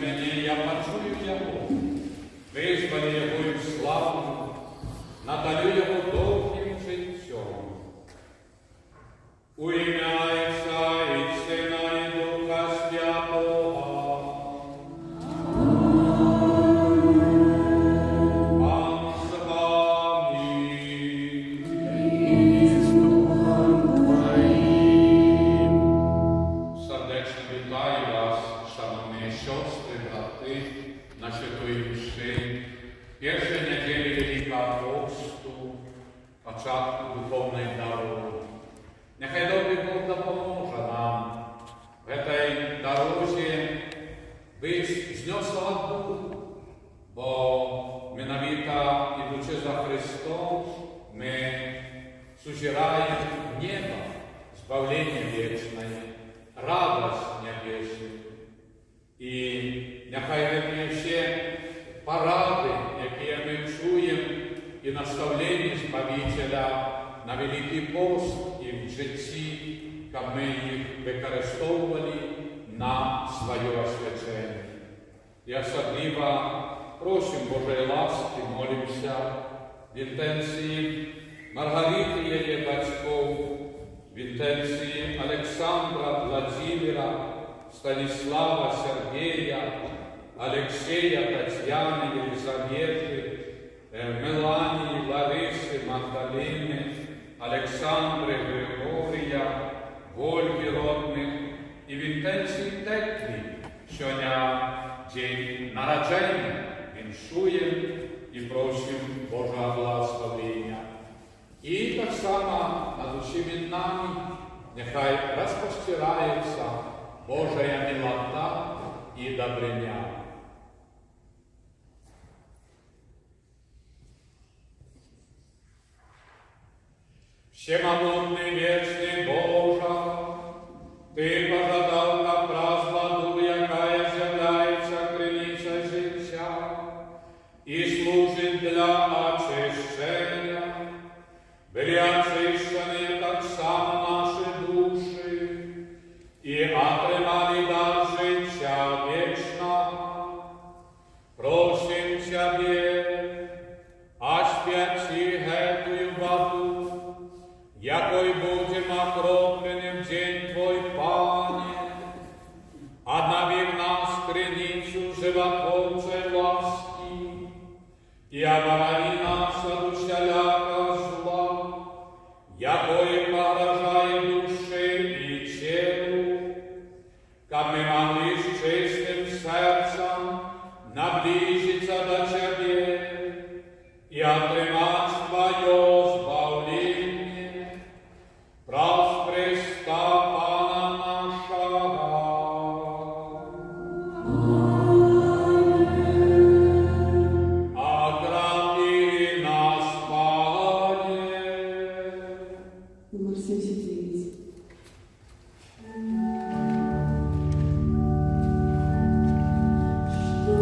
мені, я почую його, визволю його і в славу, надалю його довгим життям. У ім'я Отця і Сина і Духа Святого. Пан з вами. І з Духом Твоїм. Сердечно вітаю вас, шановні сестри, брати, на святої мші, першої неділі Великого посту, початку духовної дороги. Нехай добрий Бог допоможе нам в этой дорозі бути з нього славу, бо миновито, ідучи за Христом, ми сузираємо небо, збавлення вічне, радость небесну. І нехай ці всі поради, які ми чуємо, і наставлення Збавителя на Великий пост і в житті, щоб ми їх використовували на своє освячення. І особливо просимо Божої ласки, молимося в інтенції Маргарити її батьків, в інтенції Олександра, Владимира, Станислава, Сергея, Алексея, Тетяни, Єлизавети, Меланії, Лариси, Магдалини, Олександри, Григорія, Вольги родних і в інтенції Теклі, що на день народження віншуємо і просимо Божого благословення. І так само над усіми нами нехай розпостирається Божая милота і добриня. Всемогутний вечний Боже, Ти пожадав на праздну, яка з'являється криниця життя і служить для очищення. Бери очищені так само наші душі і отримали дар життя вічного. Просим Тебе, освяти эту воду, якой будем окроплены в день Твой, Пане, обнови в нас криницу животворчей ласки и оборони нас от усяляка зла, якое поражает душе и телу, как мы могли с чистым сердцем наблизиться до Тебе и отримать Твое збавление. Прав Христа Пана нашого. Окропи нас, Пане. Номер 79. Що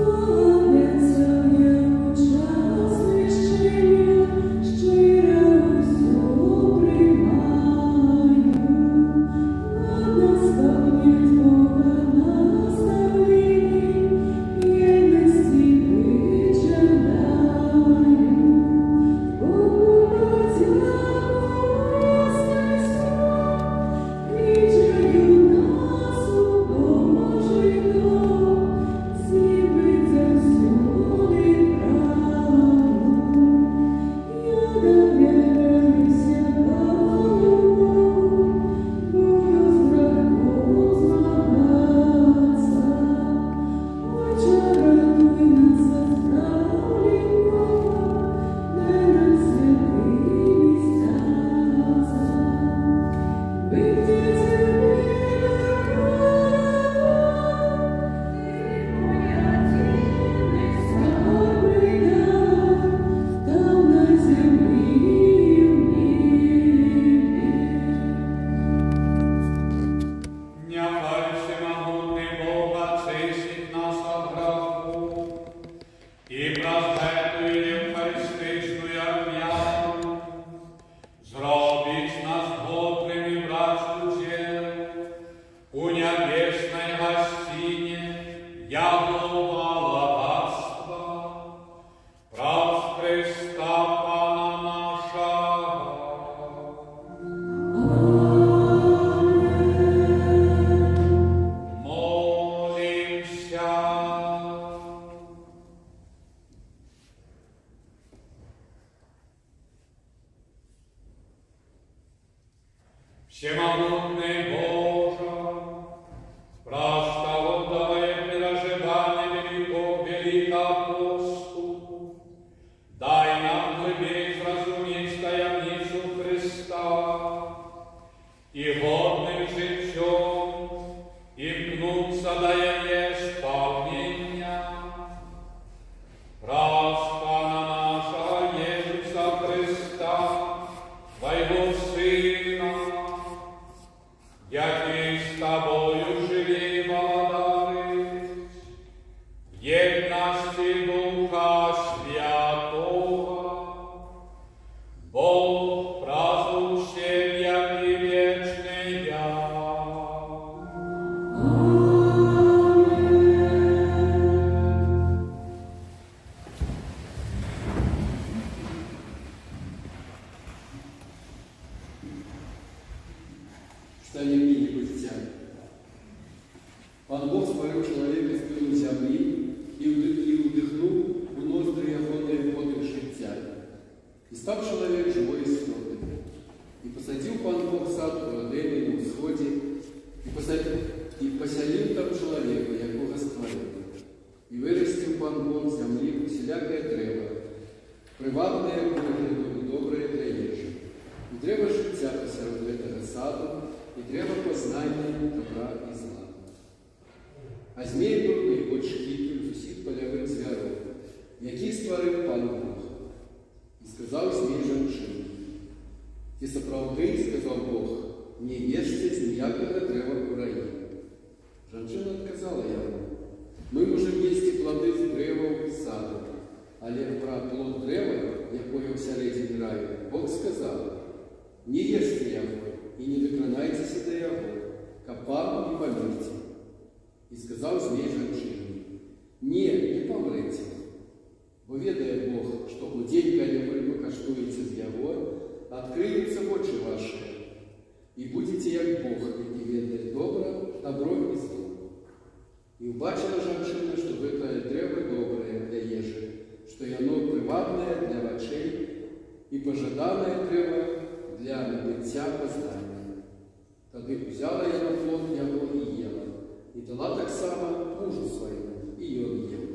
єдності Духа Святого, Бог празднующий веки вечные. Стали мили бытия. Пан Бог створив чоловіка з пилу землі і вдихнув у ноздри його подих життя. І став чоловік живої істоти. І посадив пан Бог сад у Едемі на сході, і поселив там чоловіка, якого створив. І виростив пан Бог з землі усіляке древо, привабне вигляду і добре для їжі. І древо життя посеред этого саду, і древо познання добра і зла. А змій був найбільш хитрим з усіх польових звірів, які створив пан Бог. І сказав змій жінчині: «Ти справді, сказав Бог, не їжте з ніякого дерева у раї». Жінчина відказала йому: «Ми можемо їсти плоди з дерева саду, але про плод дерева, якого всередині раю, Бог сказав: не їжте його і не докранайтеся до його, капам і помірте». І сказав змій жінчині: «Ні, не помрете, бо ведає Бог, що у день, коли ви покаштуєте з його, відкриються очі ваші, і будете як Бог, який ведає добро і зло». І убачила жінчина, що це дерево добре для їжі, що воно привабне для очей і пожадане дерево для набуття познання. Тоді взяла я на плод його і їла, і дала так само мужу своєму, і він їв.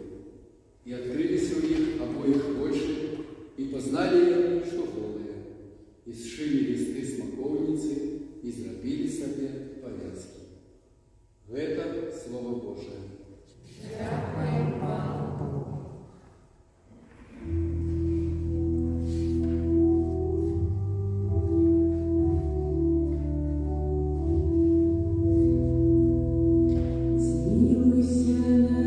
І відкрилися у їх обоїх очі, і познали вони, що голые, і зшили листи смоковниці, і зробили собі пов'язки. Это Слово Божие. Дякуємо Пану. Змилуйся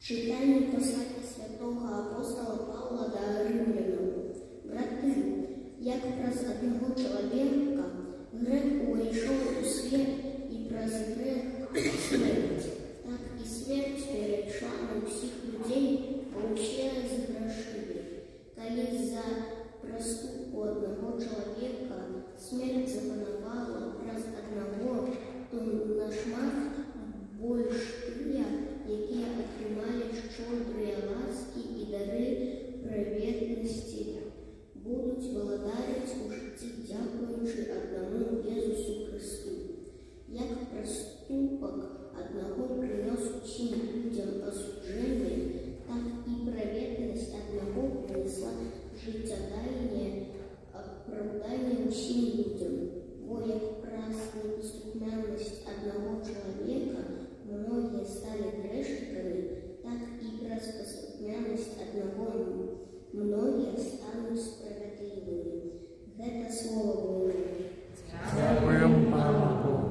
Читання послання святого апостола Павла до римлянам. Брати, як праз одного чоловіка грех увійшов у світ, і праз грех смерть, так і смерть перейшла на всіх людей, бо всі згрішили. Коли за проступку одного чоловіка смерть запанувала праз одного, то на шмат больш тыя, які атрымалі шчодрыя ласкі і дары праведнасці, будуць валадарыць у жыцці, дзякуючы аднаму Езусу Христу. Як праступак аднаго прынёс усім людзям асуджэнне, так і праведнасць аднаго прынесла жыццядайнае апраўданне ўсім людзям. Бо як праз непаступнянасць аднаго чалавека многие стали грешниками, так и праз паступнянасць одного многие станут справедливыми. Это слово Божие. Дякуємо Пану Богу.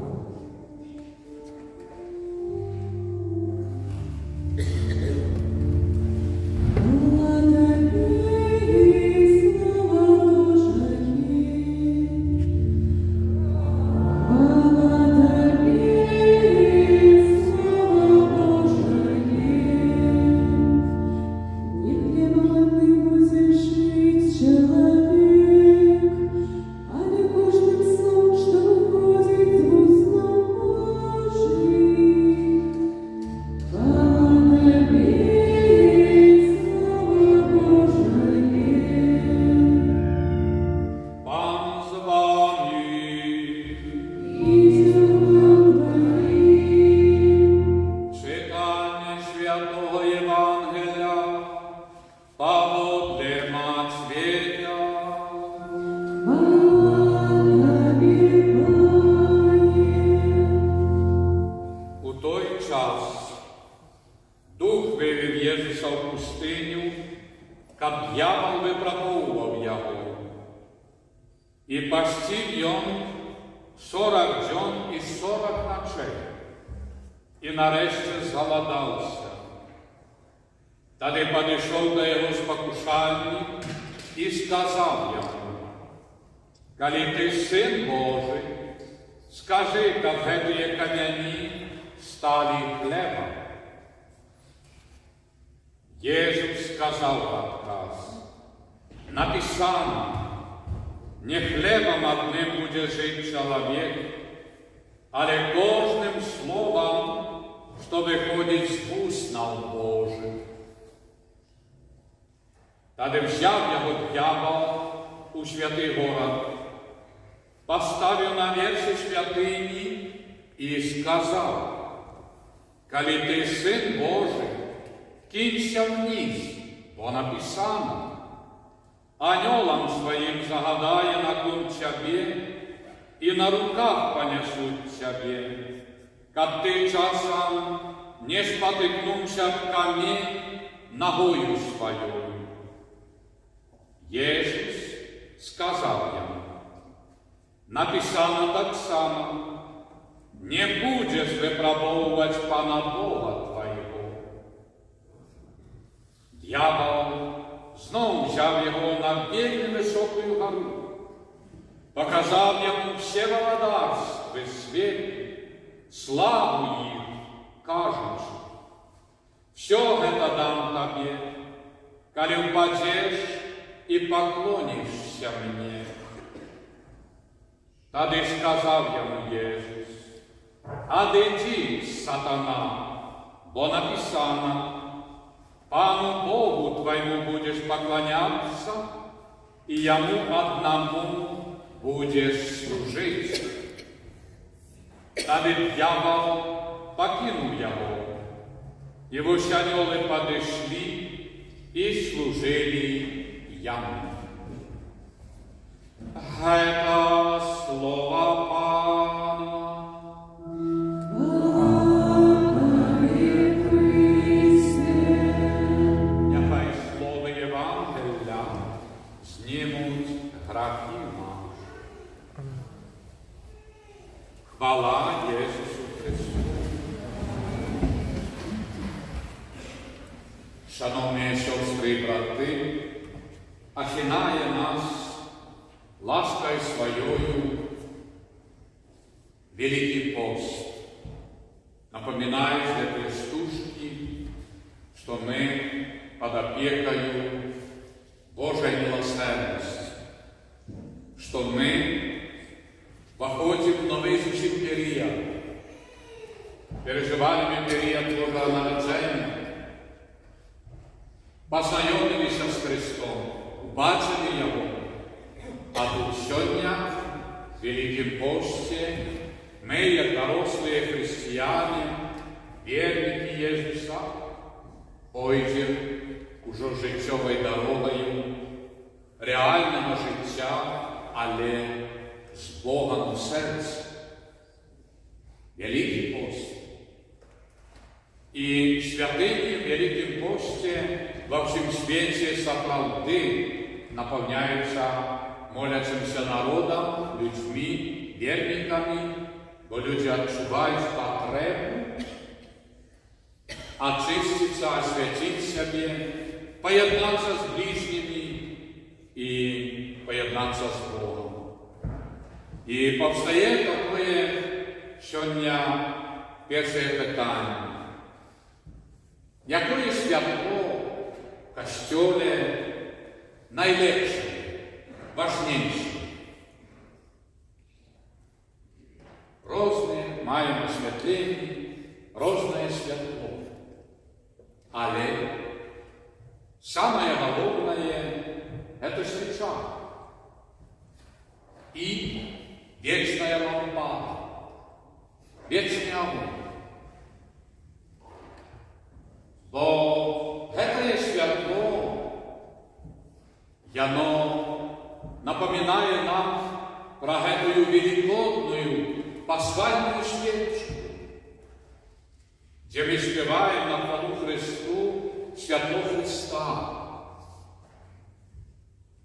Дух вивів Єсуса в пустиню, каб дьявол випробовував його. І постиг йому 40 днів і 40 ночей, і нарешті зголодався. Тоді підійшов до його спокушальник і сказав йому: «Коли ти син Божий, скажи, как эти камені стали хлебом». Єсус сказав в отказ: «Написано, не хлебом одним буде жить чоловік, але кожним словом, що виходить з вуст Божих». Тоді взяв його дьявол у святий город, поставив на верші святині і сказав: «Коли ти син Божий, кинься вниз, бо написано, анёлам своим загадає на ком тебе, и на руках понесут тебе, как ты часом не спотыкнувся в камень ногою своєю». Єсус сказав йому: «Написано так само, не будеш випробовувати Пана Бога твоєго». Дьявол знов взяв його на вельми високу гору, показав йому все володарства світу, славу їх, кажучи: «Все это дам тобі, коли впадеш і поклонишься мені». Тоді сказав йому Єсус: «Одійди, сатана, бо написано, Пану Богу твоему будешь поклоняться, и Ему одному будешь служить». Тоді дьявол покинув його, і ось анёли подошли і служили йому. Это слово Пана. Нехай слово Євангелія знімуть гріхи наші. Хвала Ісусу Христу. шановні сестри і брати, охинає нас лаской своєю Великий пост. Напоминает для крестушки, что мы под опекою Божьей милосердности, что мы входим в новый период, переживали мы период Божьего народжения, познайомилися з Христом, убачили Його, а тут сьогодні, в Великом посте, мы, як дорослые христиане, верники Єзуса, пойдем уже життєвою дорогою реального життя, але з Богом в серці. Великий пост. И святыми в Великом посте во всем свете соправды наполняются молящимся народом, людьми, верниками, бо люди отчувають потребу очиститься, освятить себе, поєднатися з ближніми и поєднатися з Богом. И повстає такое сегодня перше питання. Якое свято в Костьоле найлегше, важніше? Розне маємо святині, розне свято. Але самое головное – это свеча и вечная лампада, вечный огонь. Бо это свято, оно напоминает нам про эту великодную пасхальную свечу, где мы спеваем на хвалу Христу святого Христа.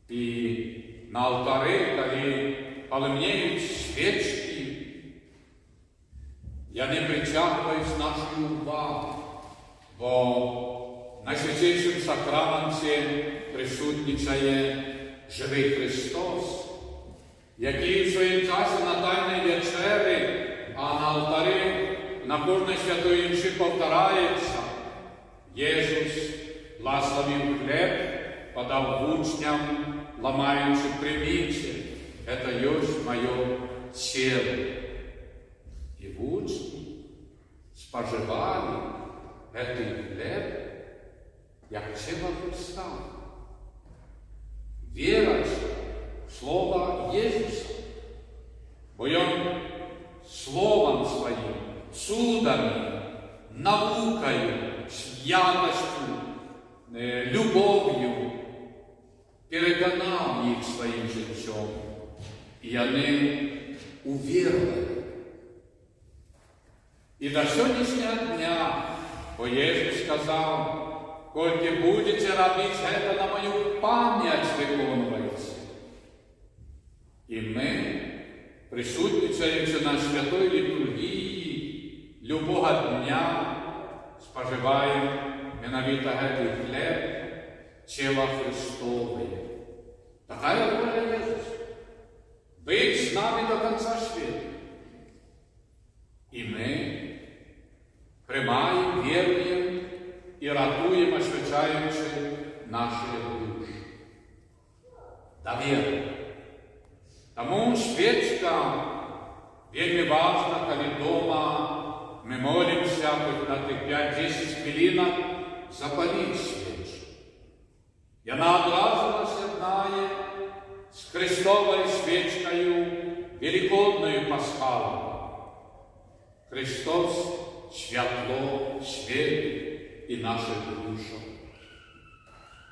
И на алтаре, когда пламенеют свечки, они притягивают нашу увагу, бо в найсвятейшем сакраменті присутнічає живий Христос, який в своїм часі на Тайній вечері, а на алтарі на кожній святої інші повторається. Єсус благословив хліб, подав учням, ламаючи, примітьте, це есть моє тіло. І учні споживали цей хліб, як тіло Христа. Вірять в Слово Єсуса, бо Він Словом Своїм, судами, наукою, святостью, любов'ю переконав їх своїм життям. І вони увірили. І до сьогоднішнього дня, бо Єсус сказав, «Коли будете робити це, на мою пам'ять виконується». І ми, присутничаючи на святої літургії любого дня, споживаємо менавіта цей хліб, тіло Христове. Така воля Єсуса. Быть с нами до конца света. И мы приймаємо, віруємо і ратуємо, освячаючи наші душі. Довіра. Тому свічка вельми важна, коли вдома ми молимося хоч на тих 5-10 хвилинок запалити свічку. І вона одразу нас єднає з Христовою свічкою, великодною пасхалою. Христос світло світить і наших душах.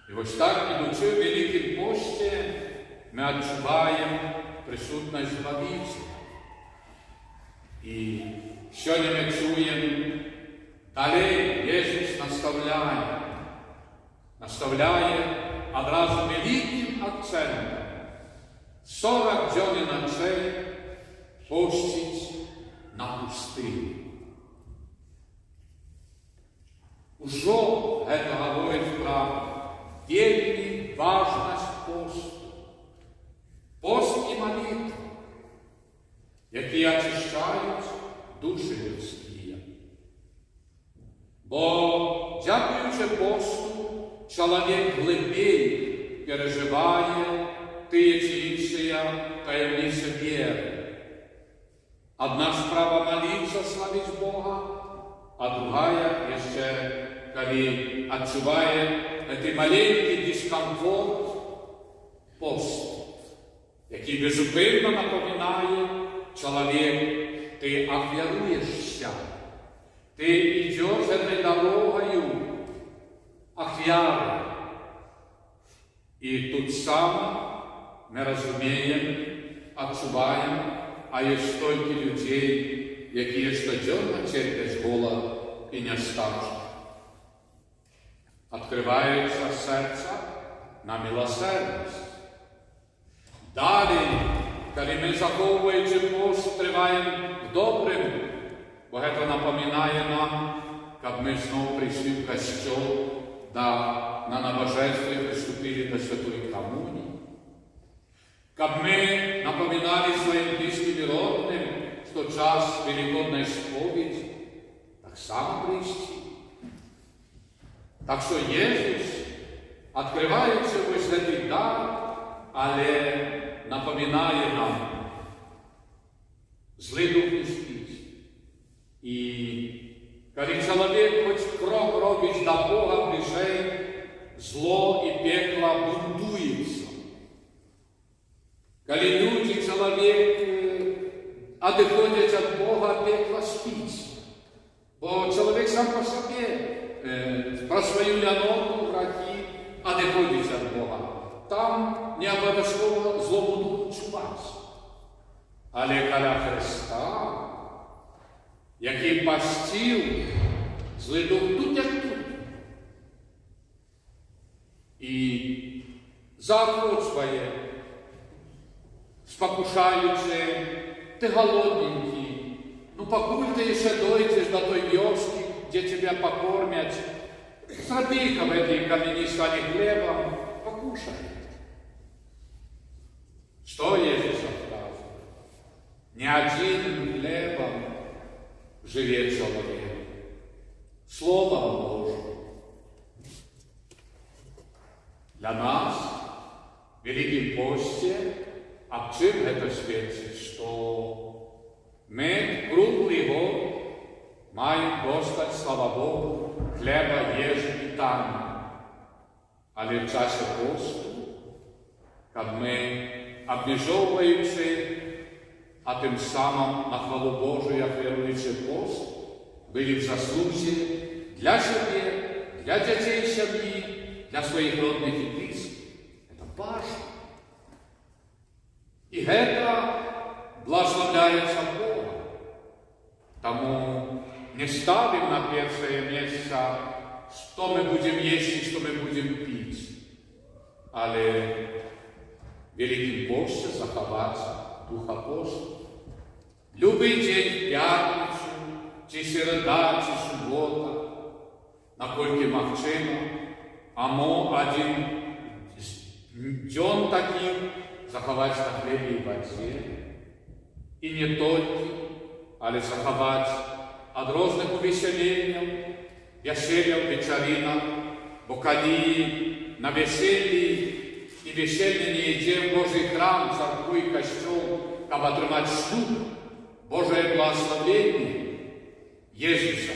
І ось так, ідучи в Великім пості, ми відчуваємо присутність Збавителя. І сьогодні ми чуємо, далі Єсус наставляє одразу великим акцентом. 40 днів і ночей постить на пустині. Уже це говорить прощають душі людські. Бо, дякуючи посту, чоловік глибей переживає ті чи інші таємниці віри. Одна справа молиться, славить Бога, а другая еще, коли отчувает этот маленький дискомфорт пост, який безупинно напоминає человек, ты ахвяруешься, ты идешь этой дорогою ахвяры. И тут сам мы разумеем, отчуваем, а є стільки людей, які щоденно терплять голод і нестачу. Відкривається серце на милосердність. Далі, коли ми, заховуючи пост, триваємо в добрим, бо це напоминає нам, щоб ми знову прийшли в костюл, да на набожество і приступили до Святої Комунії. Как мы напоминали своим близким и родным, что час Великодной споведи, так само прийти. Так что Иисус, открываючи ось цей дар, але напоминає нам, злий дух не спить. І коли чоловік хоч крок робить до Бога ближей, зло і пекло бунтується. Коли люди, человек, отходят от Бога, пекло спить. Бо человек сам по себе, про свою ляноту, враги, отходит от Бога. Там не обов'язково злому духу чуваць. Але коли Христа, який постив, злий дух тут як тут. І заохочує, спокушаючи, ти голодненький, ну покуль ти ще дойдеш до той вёски, де тебе покормять, зроби-ка в этой каменистане хлебом, покушай. Что Иисус отказывает? Не одним хлебом живет человек, Словом Божьим. Для нас, в Великом посте, а в чем это свидетельствует? Что мы круглый год маем достать, слава Богу, хлеба, ежи и питания. Але в часе посту, когда мы обмежевываемся, а тем самым на хвалу Божию верующий пост, были в заслуге для себя, для детей семьи, для своих родных и близких. Это важно. И это благословляется Богом. Тому не ставим на первое место, что мы будем есть и что мы будем пить. Але в Великом посте заховать духа поста. Любый день в пятницу, чи середа, чи субота, накольки махчима, амо один день таким заховать на хлебе и воде. И не только, але заховать от разных увеселений, веселья, вечеринок, бо коли на веселье и веселье не идем в Божий храм, церкву и костел, чтобы отрымать шлюб, Божие благословение Иисуса,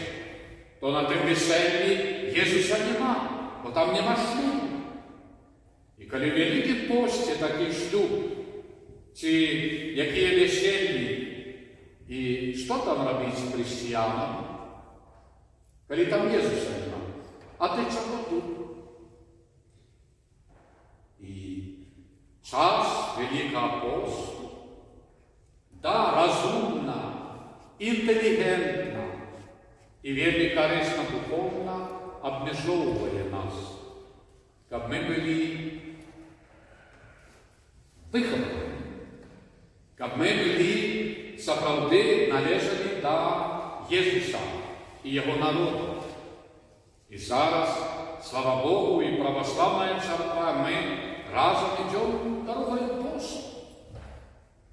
то на том веселье Иисуса нема, бо там нема шлюба. І коли в Великому пості такий шлюб, чи які весельні, і що там робити християнам, коли там Єсуса нема? А ти чого тут? І час Великого посту, да, розумно, інтелігентно і вельми корисно духовно обмежовує нас, щоб ми були виховані, щоб ми були справді належали до Єсуса і Його народу. І зараз, слава Богу, і православна церква, ми разом йдемо дорогою посту.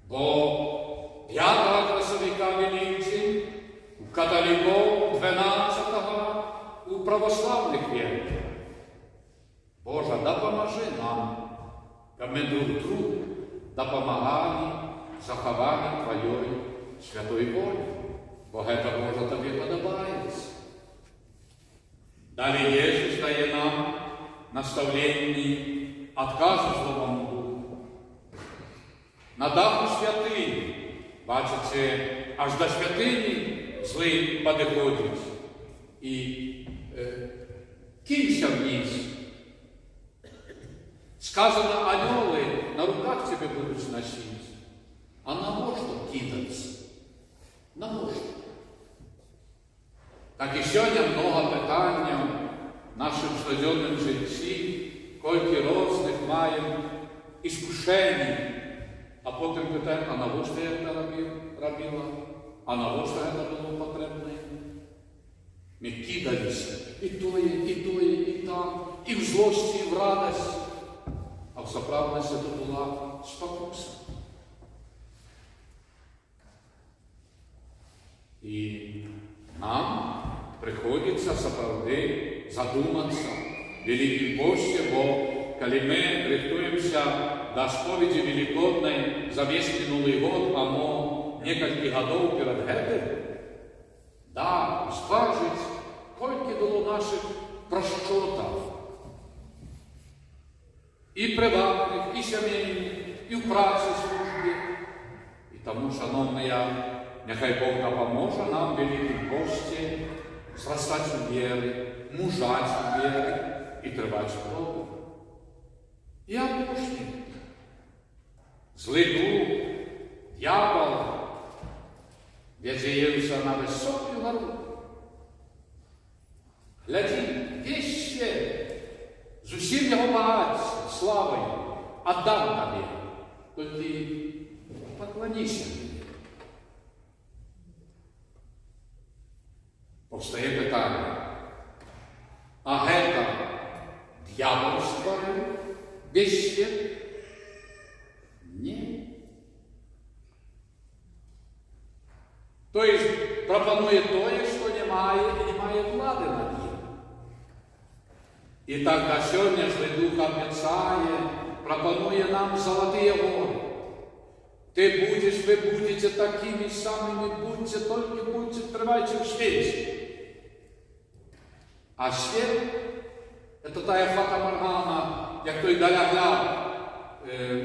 Бо 5 красовика Великдень, у католиков 12-го, у православних вірних. Боже, допоможи нам, щоб ми друг другу допомагали захованню Твоєї святої волі, бо це, Боже, Тобі подобається. Далі Єсус дає нам наставлення отказу злому духу. На даху святині, бачите, аж до святині злий підходить і кинься вниз. Сказано, анёлы на руках тебе будут носить. А на что кидаться? На что? Так и сегодня много питання в нашем щоденном житті, кольки розних маємо іскушень, а потім питаємо, а навіщо я це робила? А навіщо це було потрібно? Ми кидалися і тое, і тое, і там, і в злості, і в радості. А в справдності це була спокуса. І нам приходиться справді задуматися в Великім Пості, бо коли ми рихтуємося до сповіді Великодної за весь минулий год, або кілька років перед гэтым, да, скажуть, скільки було наших прощотів. І приватних, і сімейних, і в праці службі. І тому, шановні, нехай Бог допоможе нам в Великім Пості зростати у вірі, мужати у вірі і тривати в Богу. І опошли. Злий дух, дьявол, відзіявся на високу гору. Гляди, весь світ, з усім його багатством, славою, отдам тобі, тільки поклонися мені. Повстає питання, а це дьявол створив весь світ? Ні. Тобто пропонує те, що не має і не має влади над ним. І так до сьогодні злий дух обіцяє, пропонує нам золоті гори. Ти будеш, ви будете такими самими, будьте, тільки будьте, тривайте в світі. А світ – це та фата-моргана, як той даля-гля,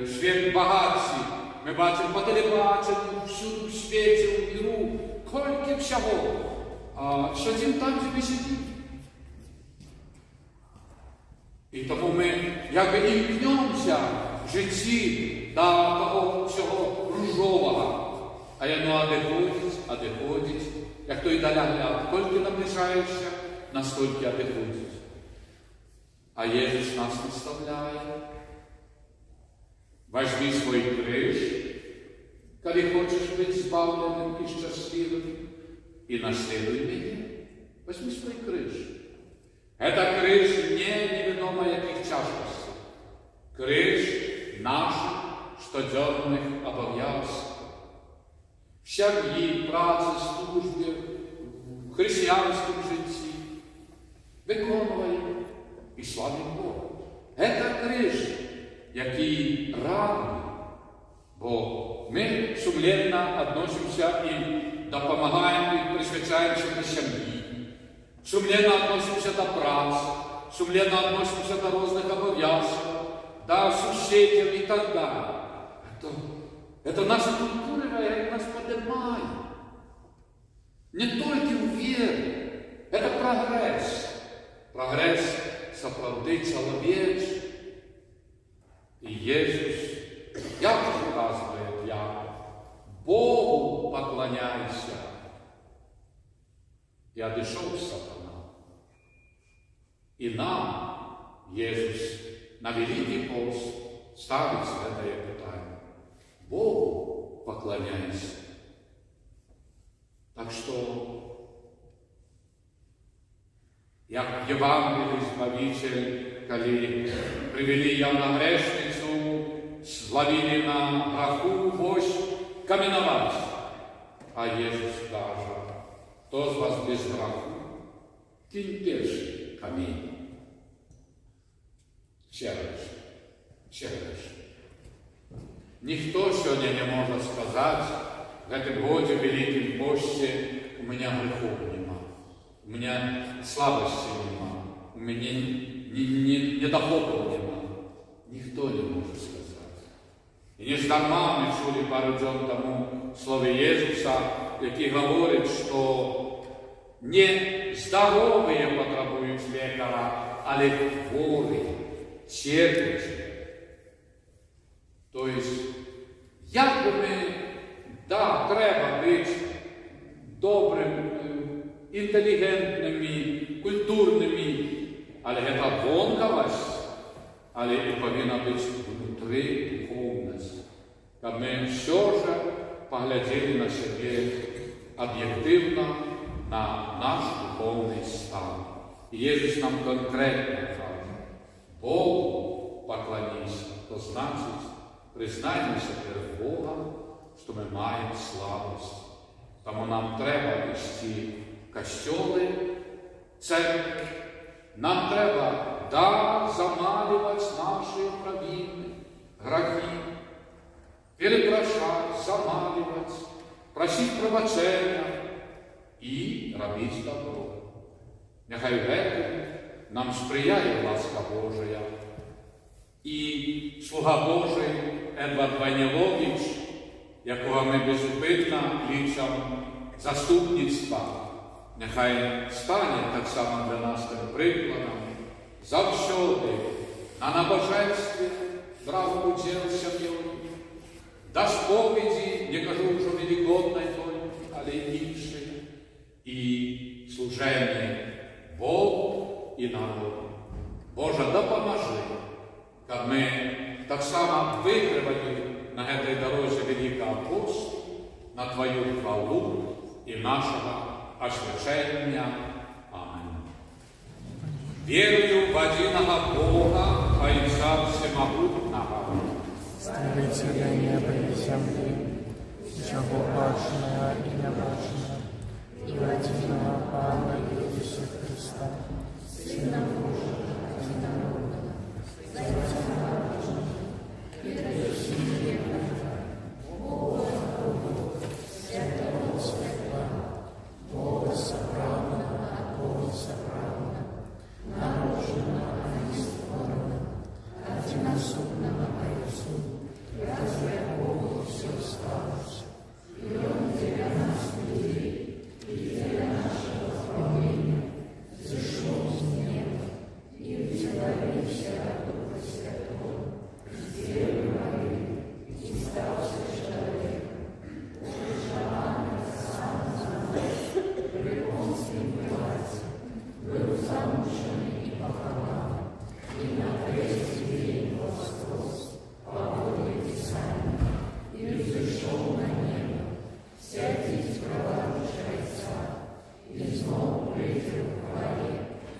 світ багатці. Ми бачимо по телебаченню, всюди в світі, у міру, скільки всього. А що тим там собі сидить? І тому ми якби імкнемося в житті до того всього ружового. А воно одиходить, як той даля-гля. Тільки наближаєшся, настільки одиходить. А Єсус нас наставляє. Возьми свой крыж, коли хочешь быть избавленным и счастливым, и наследуй меня. Возьми свой крыж. Это крыж не неведомо яких тяжкостей. Крыж наших щоденних обов'язків. В сім'ї, праці, службі, в християнському житті. Виконуємо і славимо Бога. Это крыж, який радий, бо ми сумлінно відносимося і допомагаємо, і присвячаємося до сім'ї, сумлінно відносимося до праці, сумлінно відносимося до різних обов'язків, до сусідів і так далі. Це наша культура, яка нас піднімає. Не тільки в вірі, це прогрес. Прогрес справді чоловічий. І Єсус, як показує Яков, Богу поклоняйся. І одійшов сатана. І нам Єсус на Великий пост ставить це питання. Богу поклоняйся. Так що, як Євангелій Збавитель, коли привели явногрешницу, зловили на граху, вось каменувати. А Єсус каже, хто з вас без граху, кинь перший камінь. Ще раз. Ніхто сьогодні не може сказати, в этом годе Великим Посте у меня грехов нема, у меня слабости нема, у меня недоходов нема. Ніхто не може сказати. І не здарма ми чули пару днів тому слово Єсуса, який говорить, що не здорові потребують лікаря, але хворі, терпячі. Тобто, як би ми, да, треба бути добрими, інтелігентними, культурними, але це вонкавость, але і повинна бути внутрі духовність. Щоб ми все ж погляділи на себе об'єктивно, на наш духовний стан. І Єсус нам конкретно каже, Богу поклоніться, то значить, признаймося перед Богом, що ми маємо слабость. Тому нам треба вести костьоли, церкви. Нам треба, да, замалювати наші провини, грехи, перепрошати, замалювати, просити пробачення і робити добро. Нехай в этом нам сприяє ласка Божия. І слуга Божий Едвард Вайнілович, якого ми безупинно кличемо заступництва, нехай стане так само для нас тим прикладом, завсюди на набоженстві брав уділ сім'єю, до сповіді, не кажу вже великодної той, але й іншої, і служення Богу і народу. Боже, допоможи, щоб ми так само витривали на этой дорозі Великого Посту на Твою хвалу і нашого освячення. Аминь. Верую в единого Бога, Отца Всемогутного, Створителя неба и земли, всего важного и неважного, и в единого Павла Иисуса Христа, Сына Божьего и народного, Святого Божьего, и Пресвятого Бога, Святого Святого, Бога Собравного, Бога Собравного, нароженного и створенного, одиносубного Отцу, разве Богу все сталось, и Он для нас людей, и для нашего спасения зашел с неба, и вселился от Духа Святого, с Девы Марии, и стался человеком, желанный сам за нас, при Понтии Пилате, был замучен и похован, и на третий день воскрес, по воле Писания, и взошел на небо, сядет с правой Отца, и снова придет в хвале,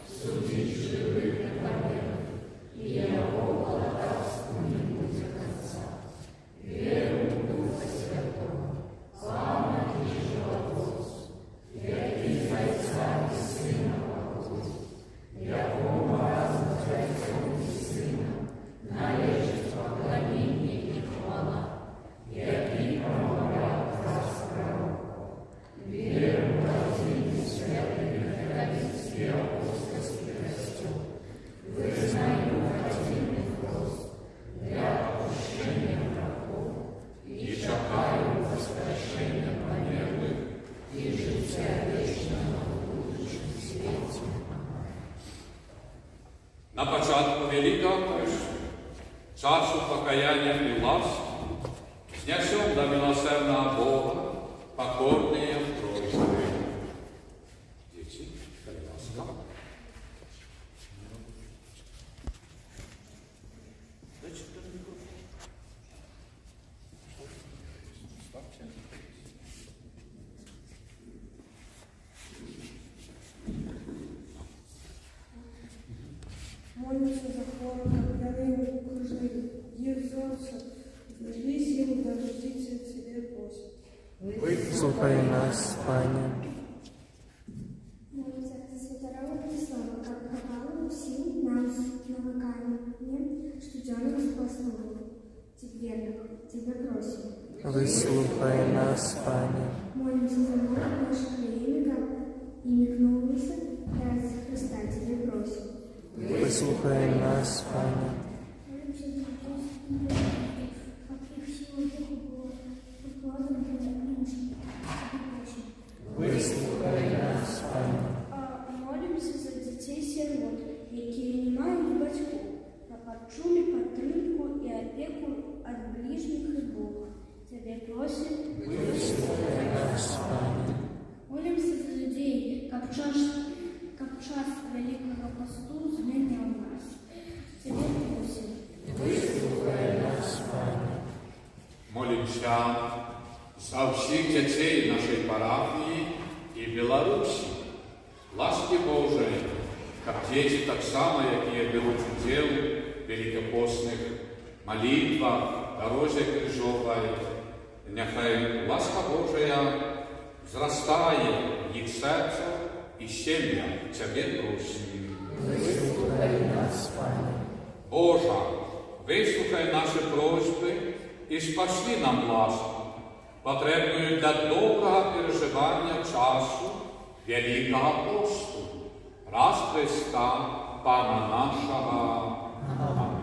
судить живых и мертвых, и его володарству не будет конца. Верую в Духа Святого, славно и животворцу, веки Отца и Сына Божьего, якому разом с Отцом и Сыном належит поклонение и хвала, який промовляв раз пророков. Верую в один святый методистский апостольский костел, вызнаю один хрост для отпущения грехов и чекаю воскрешения померлых и життя вечного в будущем свете. На початку Великого часу покаяння і ласки знесем до милосердного Бога покорные в Тройстве. Дети, коляска. Молимся за хворых, отправляемых в кружные, их солнце, весь им да рождится тебе, Господи. Вы Вислухай нас, Пане. Молимся за святого Владислава, как пропало сил нас навыкание, что делаем спасного. Тебе просим. Вислухай нас, Пане. Молимся за море наших племенников и мигнулся ради Христа. Тебе просим. Вислухай нас, Пане. Молимся за людей, каких сил Духу было укладено в меньше. Тебе просим. Вислухай нас, Пане. Молимся за дітей-сирот, які не мають батьків, та почули підтримку і опеку від ближніх і Бога. Тебе просим. Вислухай нас, Пане. Молимся за людей, как час Великого Посту зменял нас. Тебе просим. Вислухай нас, Пане. Молимся за всіх дітей нашої парафії і Білорусі. Ласки Божої, как дети так само, які беруть уділ в великопостних молитвах, дорозі крижовій. Нехай ласка Божия зростає в їх серце і сім'ях. Тебе просим. Вислухай нас, Пане. Божа, вислухай наші просьби і спаси нам ласку, потрібною для доброго переживання часу Великого посту. Раз Христа, Пана нашого. Амінь.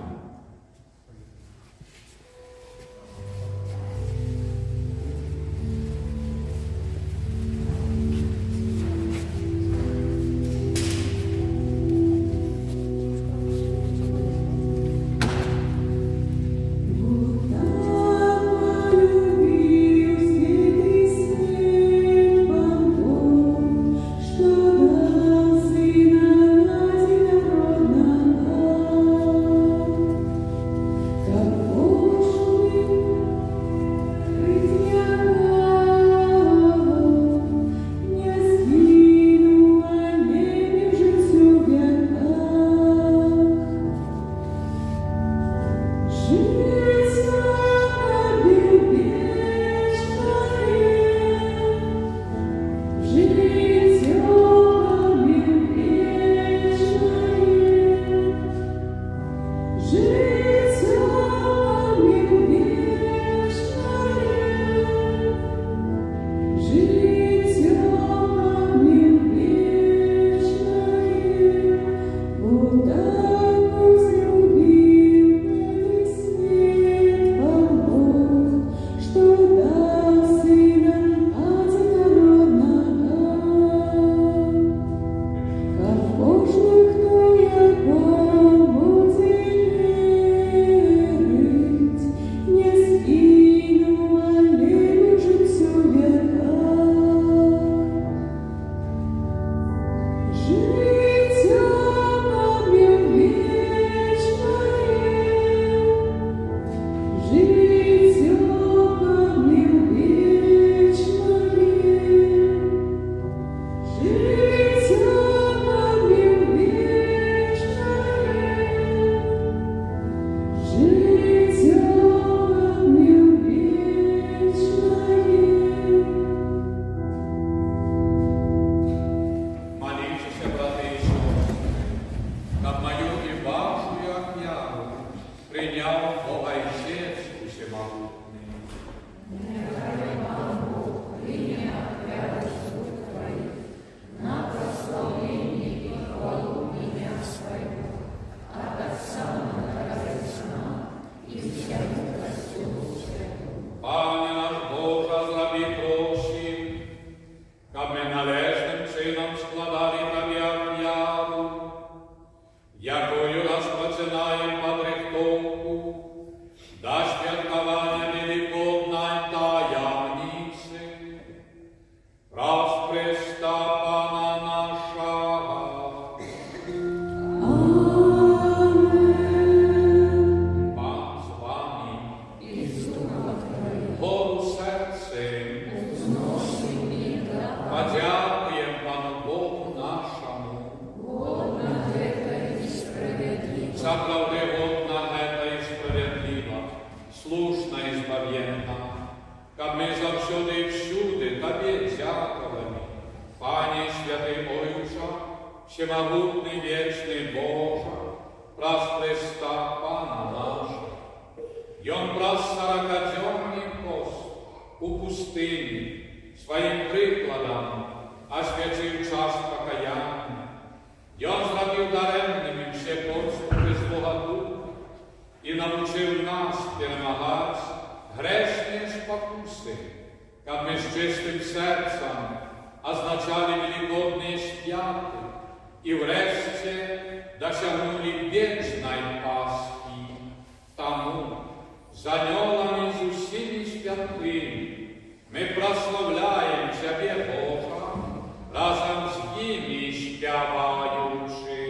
Подякуємо Пану Богу всемогутный вечный Боже, праз Христа Пана наша, и Он праз 40-дневный пост у пустыни своим прикладом освятил час покаяния, и Он зробив даремними все подступи Злого Духа и научил нас перемагать грешные спокусы, как мы с чистым сердцем означали великодные святы и врешті досягнули вечной Пасхи, тому за анgelами з усіми святими ми прославляємо Тебе, Бога, разом з ними співаючи.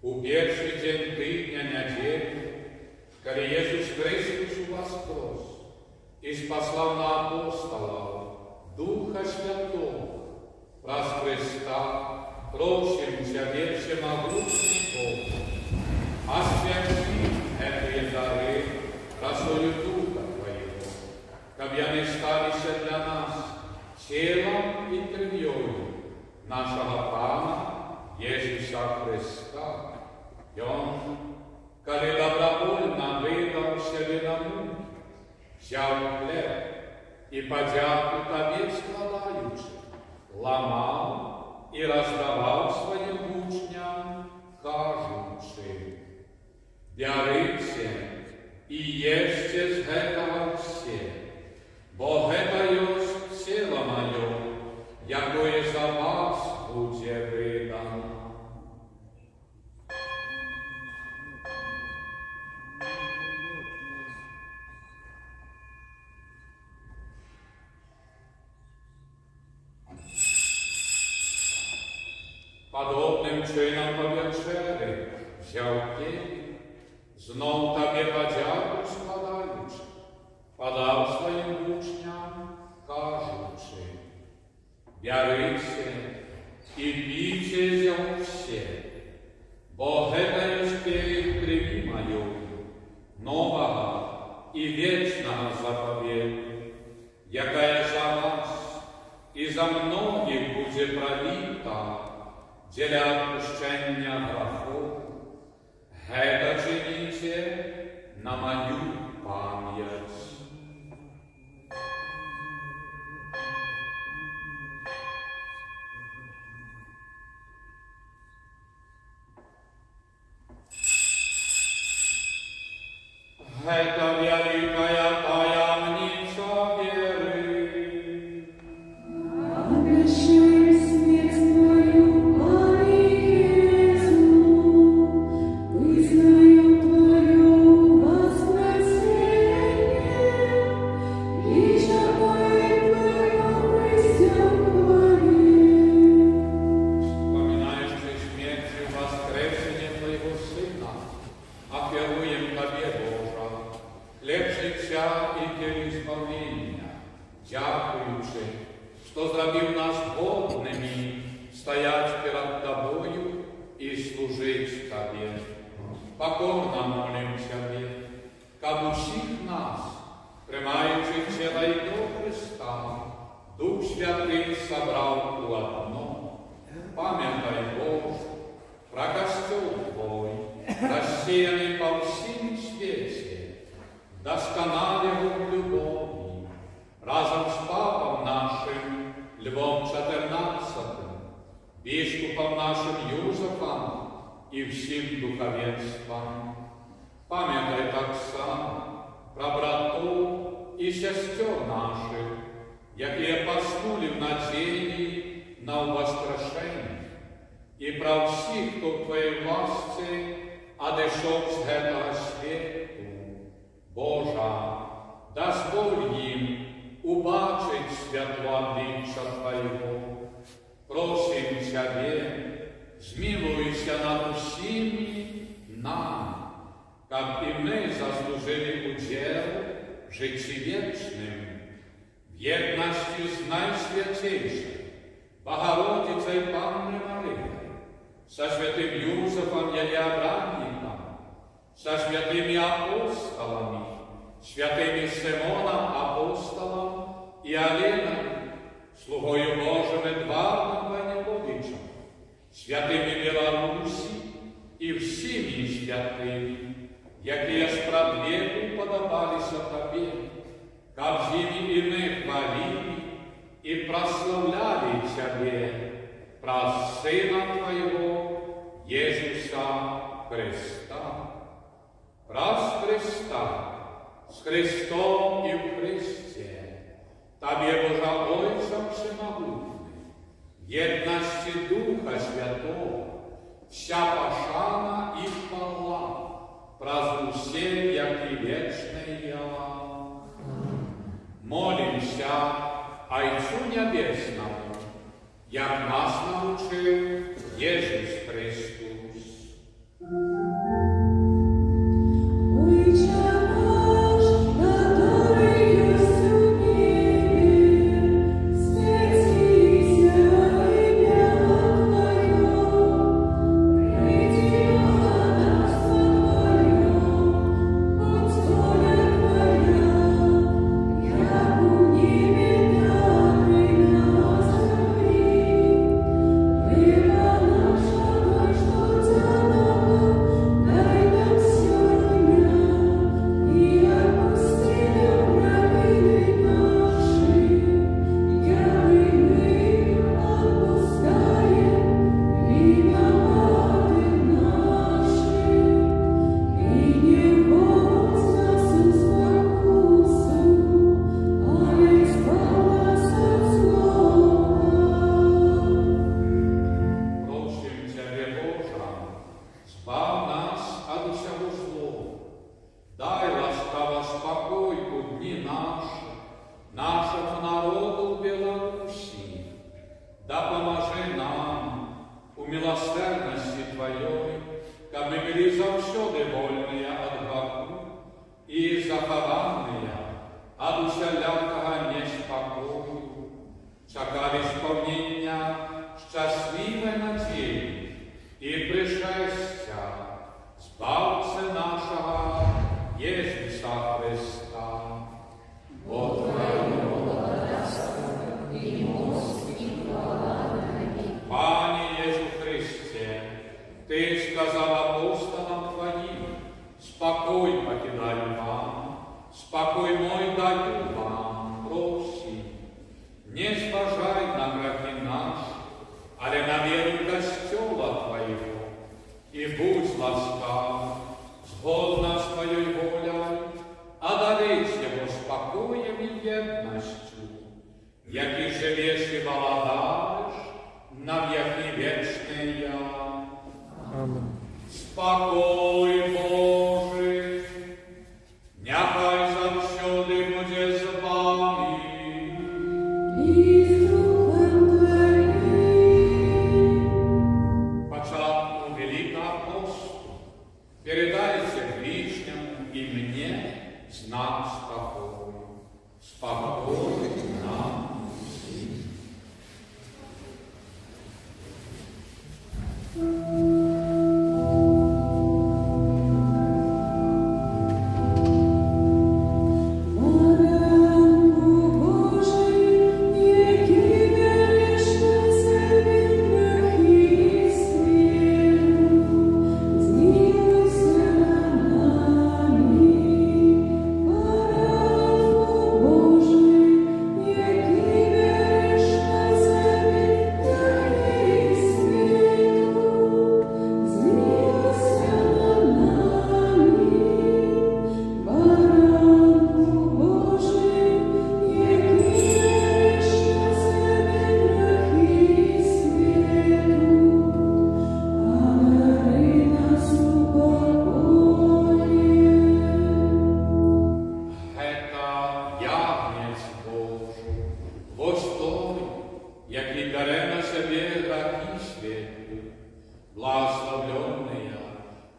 У перший день тижня неділі, коли Єсус Христос воскрес і спаслав на апостола Духа Святого, праз Христа просим Тебе, всемогутный Бог, освяти эти дары росою Духа Твоего, чтобы они стались для нас телом и кровью нашего Пана Иисуса Христа. И Он, коли добровольно выдал себе на муки, взял хлеб и подяку Тебе складаючи, ломал и раздавал своим учням, кажучи: «Берите и ешьте с этого все, бо это есть тело мое, якое за вас будет выдано». Подобним чином по вечері взяв келих, знов Тебе подяку складаючи, подав своїм учням, кажучи: «Берите и пейте з нього все, бо это есть келих крови моей, нового и вечного заповеду, якая за вас и за многих будет пролита для отпущения грехов. Это чините на мою память». Это великая таямница веры. Дякуючи, що зробив нас годними стоять перед Тобою і служить Тобі. Покорно молим Тебе, как усіх нас, приймаючи тіло і кров Христа, Дух Святий собрав у одно. Пам'ятай, Боже, про костюм Твой, розсіяний по всім світі, досконалого в любові, разом с папом нашим Львом XIV, бишкупом нашим Юзефом и всем духовенством. Памятай так само про братов и сестер наших, які поснули в надії на воскрешення, і про всіх, хто в Твоїй власті, одійшов з цього світу. Божа, дозволь їм убачить світло обличчя Твоєго. Просим Тебе, змилуйся над усіми нами, как и мы заслужили удел в житті вічним, в єдності з найсвятейшою Богородицей Панной Марией, со святым Юзефом Елеобранником, со святыми апостолами, святыми Симоном Апостолом и Оленой, слугою Божим Эдвардом Ваниловичем, святыми Белорусі і всіми святими, які справедливо подобалися Тобі, как з ними і ми хвалили і прославляли Тебе, про Сина Твоего, Єсуса Христа. Раз Христа, с Христом и в Христе, Тебе, Божа Отцем Всемогутний, в єдності Духа Святого, вся пошана и хвала, празднуем, як и вечная. Молимся Отцу Небесному, як нас научил Иисус Христос. Нашему народу в Беларуси, да поможи нам у милосердности Твоей, как мы были завсёды вольные от греху и захованные от усялякого неспокою, чекали исполнения счастливой надеи и пришествия Спасителя нашего Иисуса Христа. Бог Твоему благодатствует, и мост, и хвала на веки. Пане Иисус Христе, Ты сказал апостолам Твоим, спокой покидаю вам, спокой мой даю вам, проси. Не зважай на грехи наши, але на веру костела Твоего, и будь ласкав, згодна с Твоей волей, одарить его спокоем и єдностью, який живеш і владаєш на віки вічні. Аминь. Спокой Божий, нехай завсюди буде з вами. Початку Великого посту передайте ближнему и мне знак спокою. Спокой нам всем. Моя благословленные,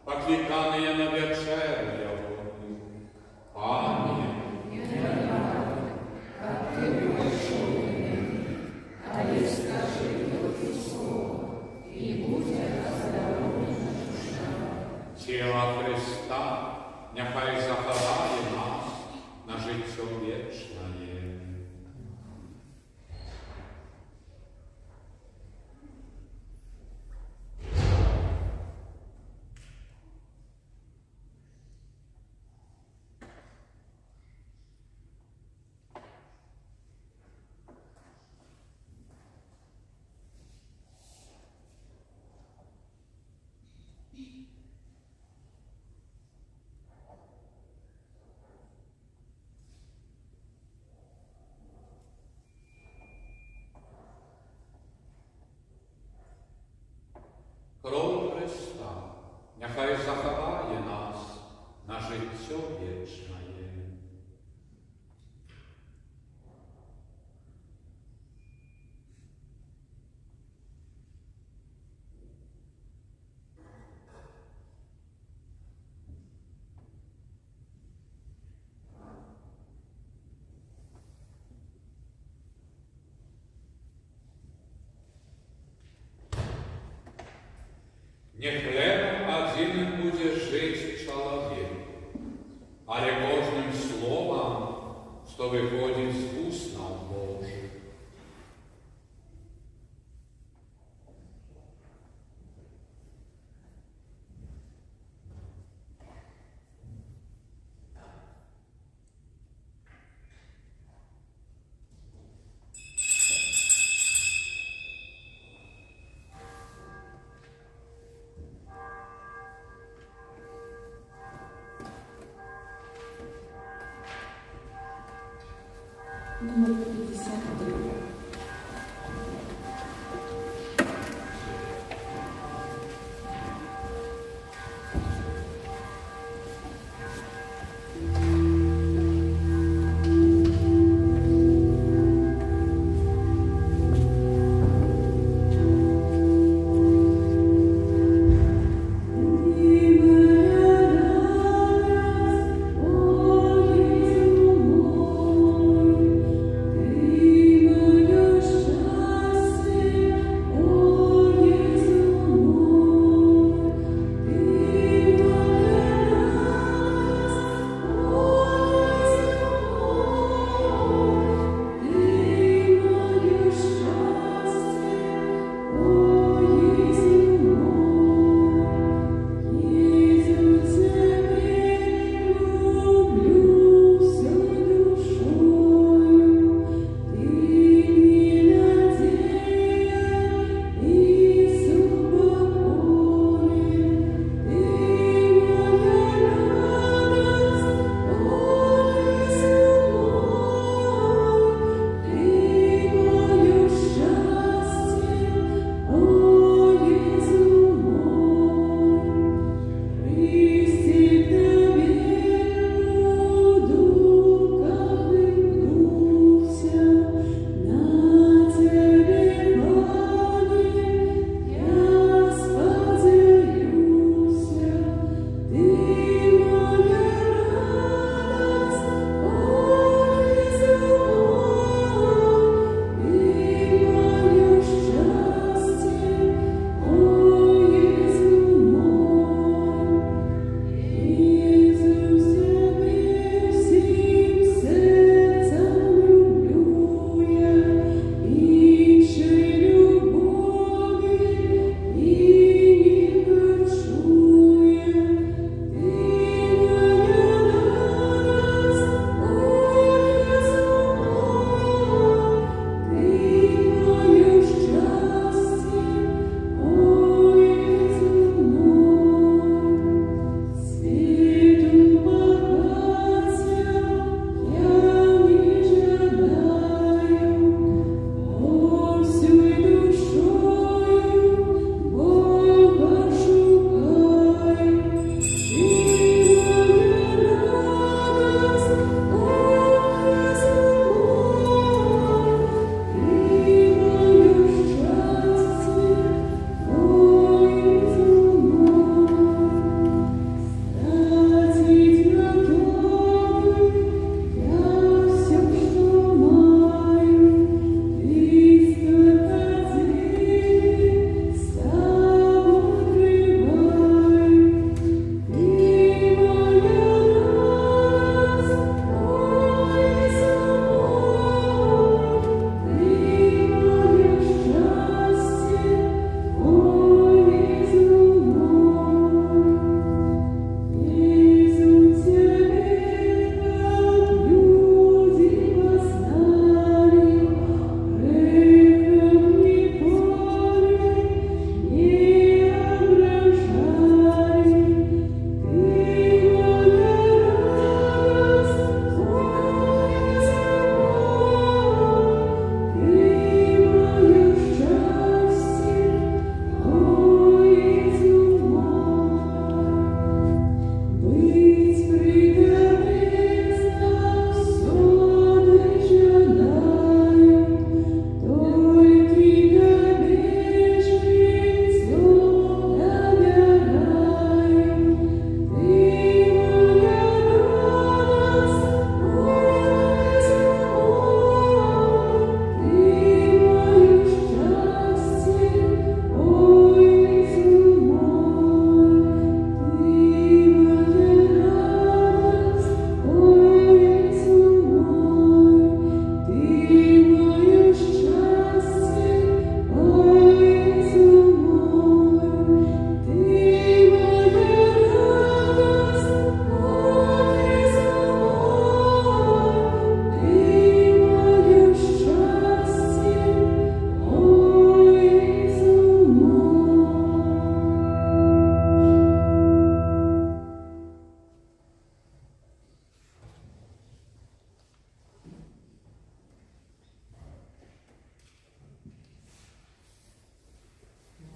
покликанные на вечеру явную. Аминь. Тіло Христа нехай заховає нас на життя вічне. Кров Христа нехай заховає нас на життя вічне. Не хлебом один будет жить человек, але кожным словом, что выходит с уст Божьих. Номер 53. Amen.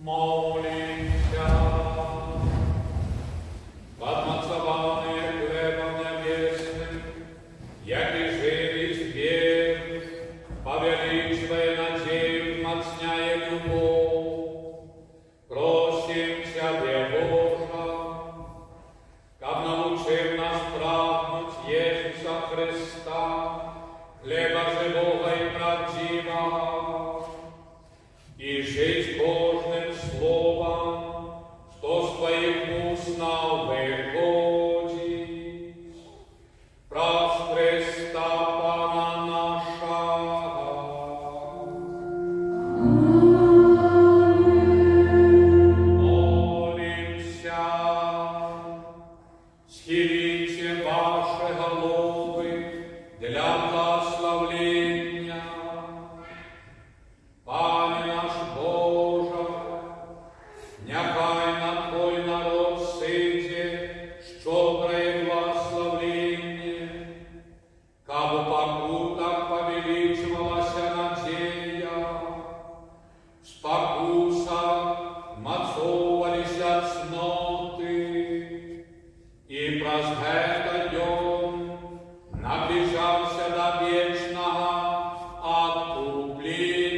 Молимся. Возмацованные хлебом небесным, яки живи вверх, повеличивая надею, вмацняя любовь, просим Тебе, Божа, как научил нас прагнуть Иисуса Христа, хлеба живого и правдивого, и жить Божьим Словом, что с Твоих уст нам выходит. Праз Христа Пана нашего. Молимся. Схилите ваши головы для благословления. Пане наш Боже, нехай на Твой народ сиде щедре благословлення, каб у покутах повеличивалася надія, в спокусах мацовалися цноти, і праз гета дьом наближався до вічного откуплення.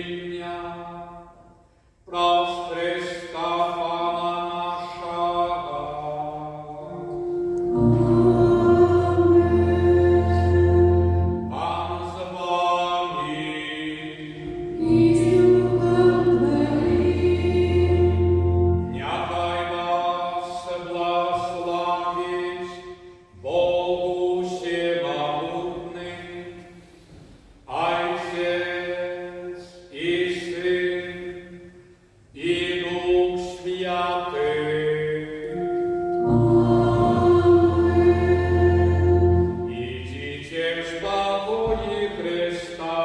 Праз Христа Пана нашого. Пан з вами. Нехай вас благословить Бог всемогутний, Отец и Сын и Дух Святый. Идите в спокое Христа.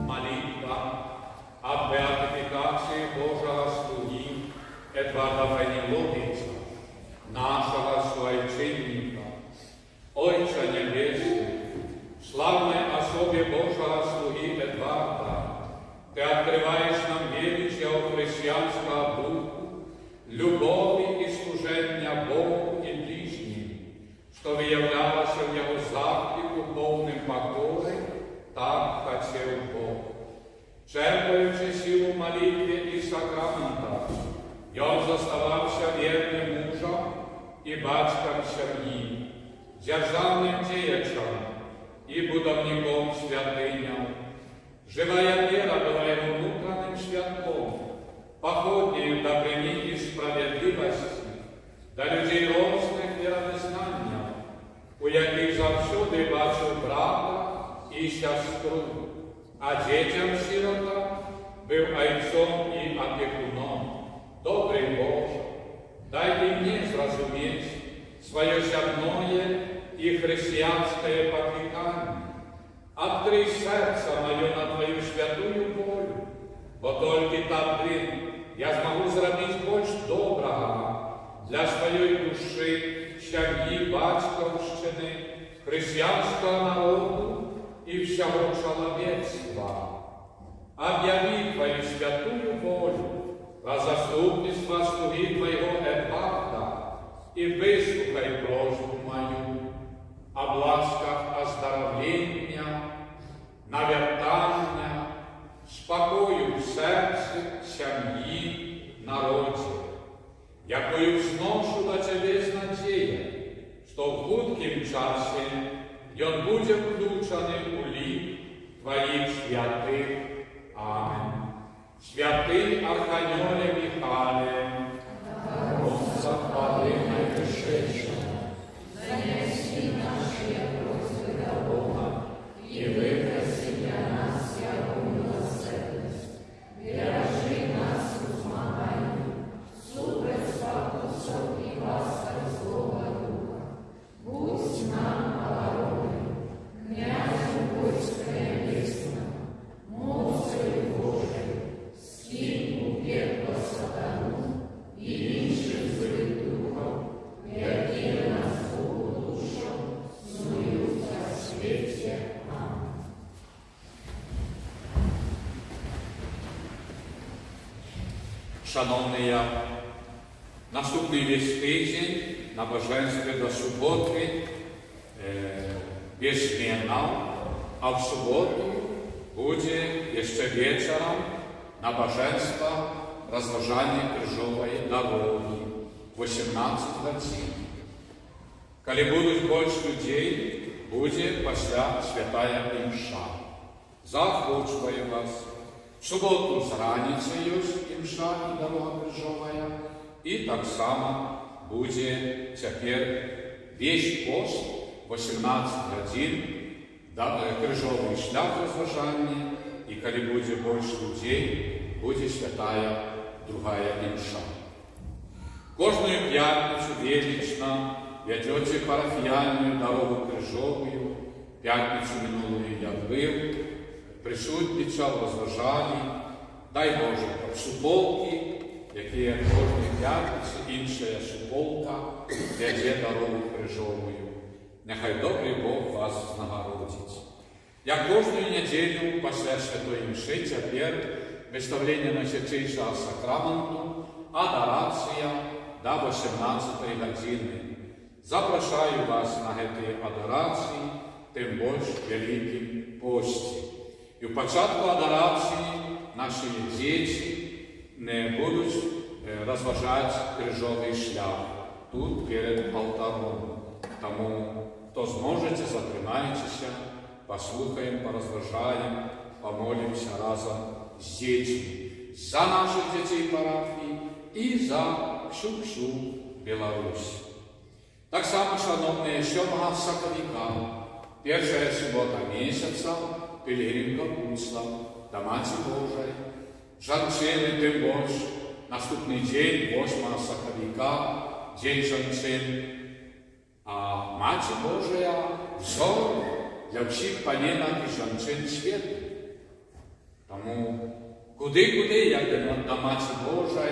Молитва о беатификации Божьего слуги Эдварда Фаниловича, нашего священника. Отче Небесный, в славной особе Божьего слуги Эдварда, Ты открываешь нам величие христианского духу, любови и служения Богу и ближним, чтобы являлось в Его захвату полным покоры, так хотел Бог. Черпаючи силу молитвы и сакрамента, и он заставался верным мужем и батьком семьи, державным деячем и будовником святыня. Живая вера была его внутренним святком, походнею добрыни и справедливости, до людей розных верознания, у яких завсюди бачив брата и сестру, а детям-сиротам был отцом и опекуном. Добрый Боже, дай и мне зразуметь свое земное и христианское попекание. Открой сердце мое на Твою святую волю, бо только тогда я смогу зробить больше доброго для своей души, семьи, батьковщины, христианского народу и всего человечества. Объяви Твою святую волю во заступництво слуги Твоего Эдварда и выслухай просьбу мою о благах оздоровления, навертания, спокою в сердце, семьи, народе, якою взношу до Тебе с надеей, что в худким часе он будет включений у лик Твоих святых. Аминь. Святый Архангеле Михайле, Богослов Павле Пришедшему, занеси наши просьбы до Бога и выпроси для нас всякую милосердность. Бережи нас в змагании, супроть спокусов и ласков злого духа. Будь нам обороной, князю войска небесного, молцею Божию, скинь у пекла сатану, Шановні, наступний весь тиждень на божестві до суботи без змінів, а в суботу буде ще вечором набожество розважання крижової дороги 18 годин. Коли будуть більше людей, буде після святая імша. Заохочую вас. В суботу зраніці є імша і дорога крижовая. І так само буде тепер весь пост 18 годин крижовий шлях розважання. І коли буде більше людей, буде святая другая імша. Кожную п'ятницю велично ведете парафіяльну дорогу крижовою. П'ятницю минулої я був, присутничав, розважали. Дай Боже, суполки, які кожної п'ятниці, інша суполка веде дорогу крижовою. Нехай добрий Бог вас знагородить. Як кожну неділю після Святої Мши тепер виставлення Найсвятішого сакраменту, адорація до 18 години. Запрошую вас на ці адорації, тим більше в Великім пості. І в початку адорації наші діти не будуть розважати крижовий шлях тут перед алтаром. Тому, хто зможете, затримайтеся, послухаємо, порозважаємо, помолимося разом з дітьми за наших дітей парафії і за всю Білорусь. Так само, шановні, 7 Соколіка, перша субота місяця, пілігримка Буцла, до Маті Божої, жінки тим більше, наступний день, 8 Соколіка, день жінчин, а Маті Божия взор для всіх панінок і жінчин світу. Тому куди-куди, як до Маті Божої,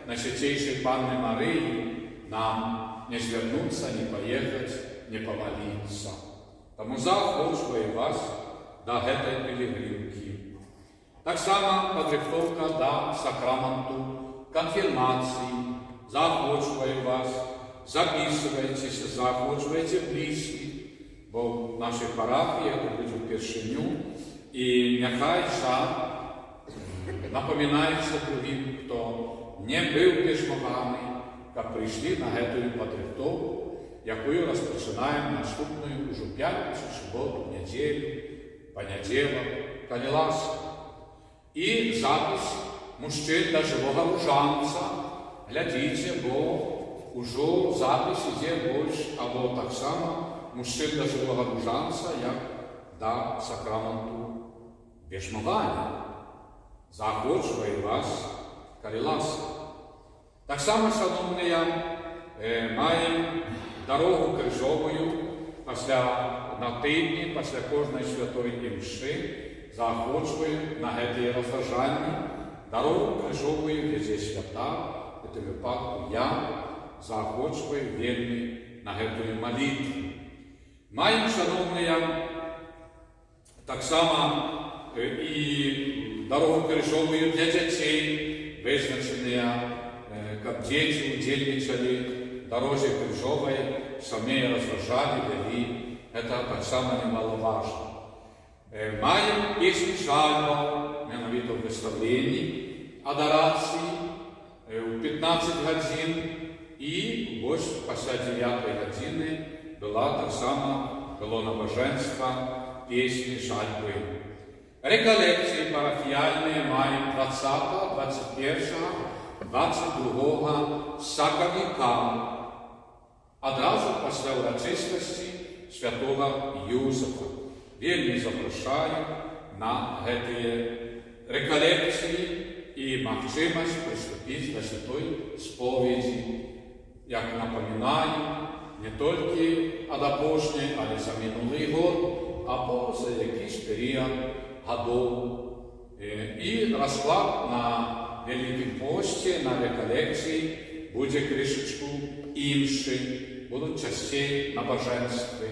Найсвятейшей Панны Марии, нам не звернуться, не поехать, не помолиться. Тому заохочую вас до этой пилигримки. Так само підготовка до сакраменту конфірмації. Заохочую вас, записуйтесь, заохочуйте близьких, бо в нашій парафії це буде впершиню. І нехай напоминається другим, хто не був пішмогами, як прийшли на цю підготовку, яку розпочинаємо наступну уже п'ятницю, суботу, неділю, понеділок, коли ласка. І запис мужчин до живого ружанця. Глядите, бо уже запис іде більше, або так само мужчин до живого ружанця, як до сакраменту пішмогання. Заохочую вас, коли ласка. Так само, шановні, маємо дорогу крижовою на тижні, після кожної святої імши, заохочую на ці розважання. Дорогу крижовою веде свята, в цьому випадку я заохочую вельми на цю молитву. Маємо, шановні, так само і дорогу крижовою для дітей, визначені, как дети удельничали в дороге крижовой, самі розважали, вели. Это так само немаловажно. Маємо пісні жальба, менавіто в виставленні, адорації в 15 годин і ось після 9 години було набоженство пісні жальби. Реколекції парафіяльні маємо 20, 21, 22 Соколіка, одразу після урочистості святого Юзефа. Вельми запрошую на ці реколекції і можливість приступити до святої сповіді. Як напоминаю, не тільки од опошній, але за минулий год, або за якийсь період годов. І розклад на Великім пості, на реколекції буде кришечку інші, будуть частей набоженства.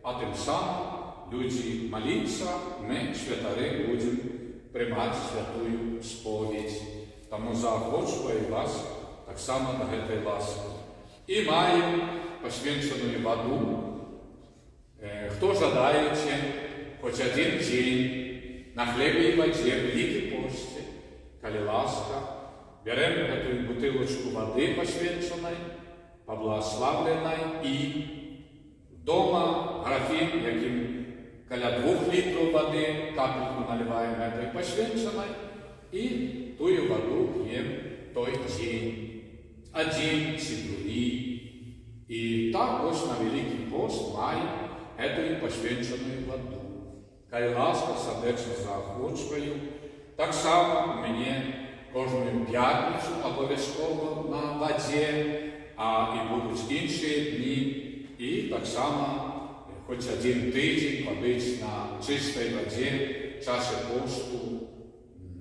А тим самим люди молиться, ми, святари, будемо приймати святую сповідь. Таму заахвочваю вас таксама да гэтай ласкі. І маем пасвенчаную ваду. Хто жадаючы, хоць адзін дзень на хлебе і вадзе, Велікі посце, калі ласка, бярем гэтую бутылочку вады пасвенчанай, паблагаславленай, і дома графін, якім каля 2 літраў вады, капельку наливаем гэтай пасвенчанай, і тую ваду п'ем той дзень. Адзін ці другі. І так вось на Велікі пост маем гэтую пасвенчаную ваду. Калі ласка, сардэчна заахвочваю. Таксама у мяне кожную пятніцу абавязкова на вадзе, а і будуць іншыя дні. І таксама хоць адзін тыдзень пабыць на чыстай вадзе в часе посту.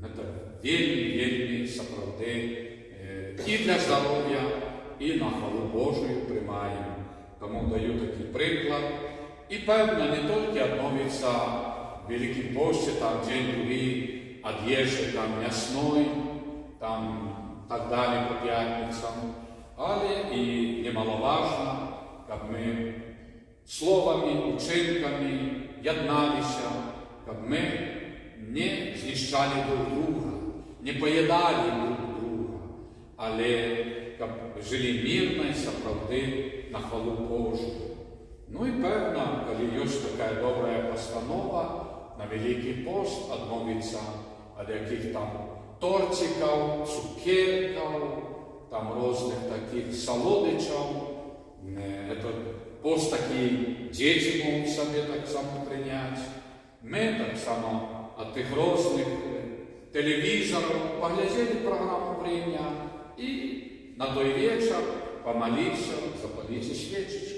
Гэта вельмі сапраўды і для здароўя, і на хвалу Божую прымаем. Таму даю такі прыклад. І пэўна, не толькі адновіцца в Великім посце, там дзень-другі ад ежы там мясной, там так далее по пятніцам, але і немаловажна, каб мы словамі, учынкамі ядналіся, каб мы не знішчалі друг друга, не паядалі друг друга, але каб жылі мірна і сапраўды на хвалу Божую. Ну і пэўна, калі ёсць такая добрая пастанова на Велікі пост, адмовіцца ад якіх там торцікаў, цукеркаў, там розных такіх салодычаў. Это пост такі дзеці могуць сабе таксама прыняць. Мы таксама ад тых розных телевизоров, поглядели программу «Время» и на той вечер помолиться, запалить свечечку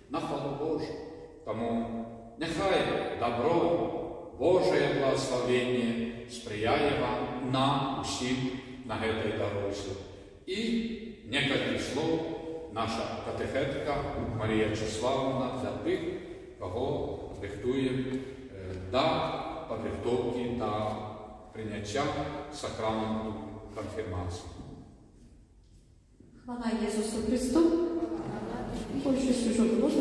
на хвалу Божию. Тому нехай добро, Божие благословение сприяє вам нам усім на этой дорозі. І некалькі слов наша катехетка Марія Числавовна для тих, кого рихтує до підготовки до прийняття сакраменту конфірмації. Хвала Иисусу Христу. Больше сижу в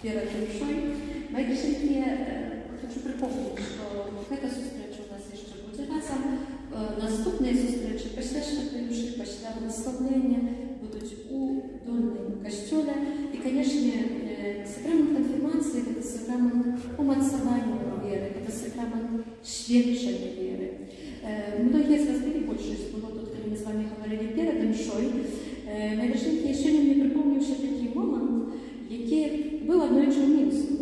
перед душой. Мои душевные, хочу припомнить, что эта встреча у нас еще будет разом. Наступные встречи посвящены души, після благословения будут у Дольном костюле. И, конечно, сакрамент конфирмации – это сакрамент умацования веры, это сакрамент свідчення веры. Многие из вас были больше, было тут, когда мы с вами говорили перед мшой. Найважливіше, ще не припомнив ще такий момент, який був однойче в Мінську.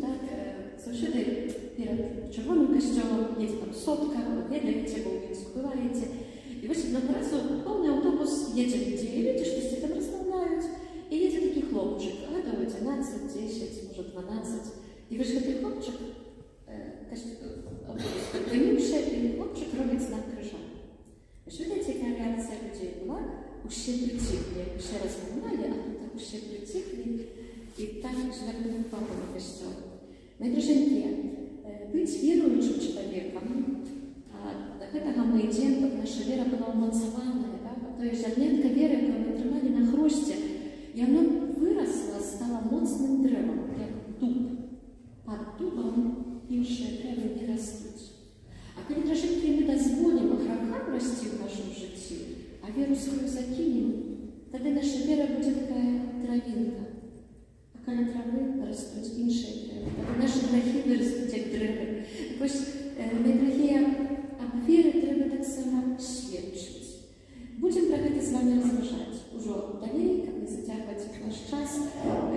Завжди перед Червоним костюлом є там сотка, обедаете, вы в Мінську бываете. И вот одного разу полный автобус едет людей, люди что там расставляют, и едет такий хлопчик, это 11, 10, может 12. И вышел такий хлопчик, припинивши, и хлопчик робить знак крижа. Що видите, яка реакція людей була? Усі притихли, ще раз поминали, а тут так усі притихли, і так звернули увагу на костюм. Мои друженьки, быть верующим человеком, до этого мы идем, чтобы наша вера была умацованная, то есть зернятка веры, которую мы тримали на хрусте, и оно выросло, стало моцным древом, как дуб. Под дубом іншие древа не растут. А когда друженьки мы дозволим игрокам расти в нашем житті, а веру свою закинем, тогда наша вера будет такая травинка. А коли трави растут іншие древа, тогда наши грехи вырастут як древа. Так ось, мои дорогие, об вере треба так само свідчити. Будем про это с вами розважати. Уже далее, как не затягивать наш час,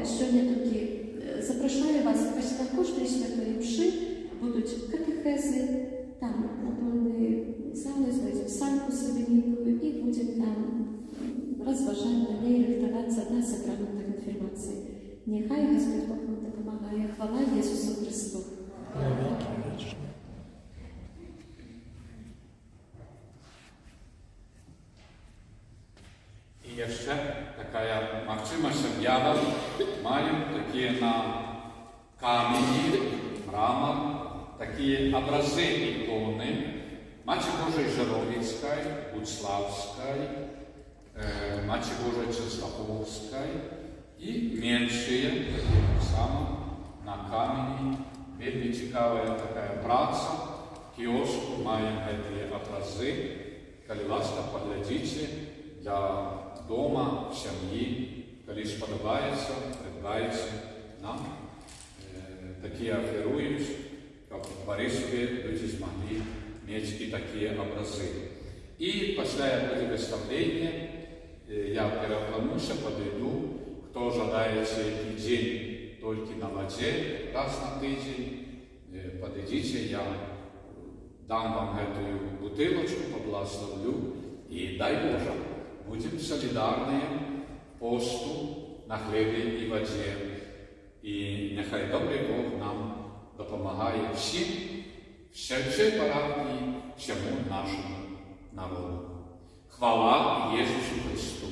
сьогодні тільки запрошую вас, після кожної святої мши будуть катехези, там наповнені зали, зайдем в сальку современную и будем там розважати далее, рихтуватися на сакрамента конфірмації. Нехай Господь Бог нам допомагає. Хвала Ісусу Христу. І ще така магчимость об'ява. Маємо такі на камені, мрамор, такі образи ікони Macie Bożej Żerowickiej, Bucławskiej, Macie Bożej Częstochowskiej i mniejsze, tak samo, na kamieni. Wielmi ciekawa taka praca. W kiosku mają te obrazy. Коли ласка, поглядите для дома, семьи, коли сподобается, придбайте нам. Такие оферуют, как в Борисове люди смогли иметь и такие образы. И после этого выставления я переплануся, подойду, кто жадаете этот день только на воде, раз на тыдень, подойдите, я дам вам эту бутылочку, поблагословлю, и дай Боже, будем солидарны посту на хлебе и воде. И нехай добрый Бог нам допомагає всім, всій парафії, всьому нашому народу. Хвала Єсусу Христу!